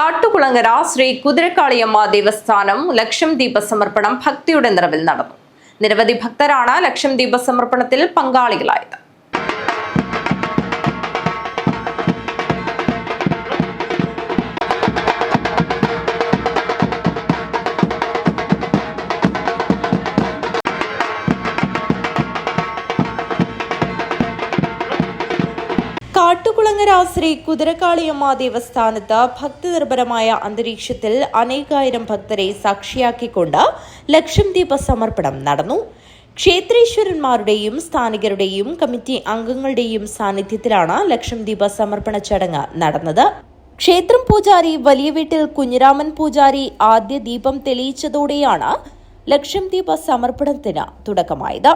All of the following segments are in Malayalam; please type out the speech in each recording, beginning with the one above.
കാട്ടുകുളങ്ങര ശ്രീ കുതിരക്കാളിയമ്മ ദേവസ്ഥാനം ലക്ഷം ദീപസമർപ്പണം ഭക്തിയുടെ നിറവിൽ നടന്നു. നിരവധി ഭക്തരാണ് ലക്ഷം ദീപസമർപ്പണത്തിൽ പങ്കാളികളായത്. കാട്ടുകുളങ്ങര ശ്രീ കുതിരക്കാളിയമ്മ ദേവസ്ഥാനത്ത് ഭക്തിനിർഭരമായ അന്തരീക്ഷത്തിൽ അനേകായിരം ഭക്തരെ സാക്ഷിയാക്കിക്കൊണ്ട് ലക്ഷം ദീപ സമർപ്പണം നടന്നു. ക്ഷേത്രീശ്വരന്മാരുടെയും സ്ഥാനികരുടെയും കമ്മിറ്റി അംഗങ്ങളുടെയും സാന്നിധ്യത്തിലാണ് ലക്ഷം ദീപ സമർപ്പണ ചടങ്ങ് നടന്നത്. ക്ഷേത്രം പൂജാരി വലിയ വീട്ടിൽ കുഞ്ഞിരാമൻ പൂജാരി ആദ്യ ദീപം തെളിയിച്ചതോടെയാണ് ലക്ഷം ദീപ സമർപ്പണത്തിന് തുടക്കമായത്.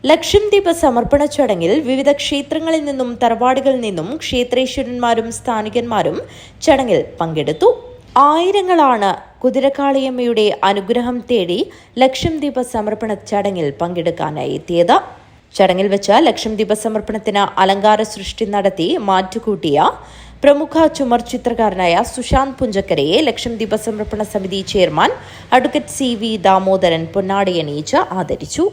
ലക്ഷം ദീപ സമർപ്പണ ചടങ്ങിൽ വിവിധ ക്ഷേത്രങ്ങളിൽ നിന്നും തറവാടുകളിൽ നിന്നും ക്ഷേത്രേശ്വരന്മാരും സ്ഥാനികന്മാരും ചടങ്ങിൽ പങ്കെടുത്തു. ആയിരങ്ങളാണ് കുതിരക്കാളിയമ്മയുടെ അനുഗ്രഹം തേടി ലക്ഷം ദീപ സമർപ്പണ ചടങ്ങിൽ പങ്കെടുക്കാനായി എത്തിയത്. ചടങ്ങിൽ വെച്ച് ലക്ഷം ദീപ സമർപ്പണത്തിന് അലങ്കാര സൃഷ്ടി നടത്തി മാറ്റുകൂട്ടിയ പ്രമുഖ ചുമർ ചിത്രകാരനായ സുശാന്ത് പുഞ്ചക്കരയെ ലക്ഷം ദീപ സമർപ്പണ സമിതി ചെയർമാൻ അഡ്വക്കേറ്റ് CV ദാമോദരൻ പൊന്നാടിയണിയിച്ച് ആദരിച്ചു.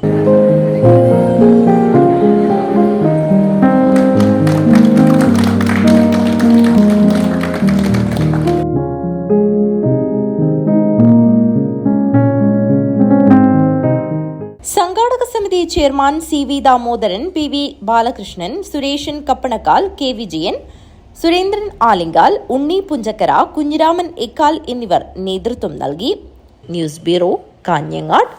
സംഘാടക സമിതി chairman CV Damodaran, PV Balakrishnan, Sureshan Kappanakkal, K Vijayan, Surendran Alinkal, Unni Punchakkara, Kunhiraman Ekkal എന്നിവർ നേതൃത്വം നൽകി. News bureau, Kanhangad.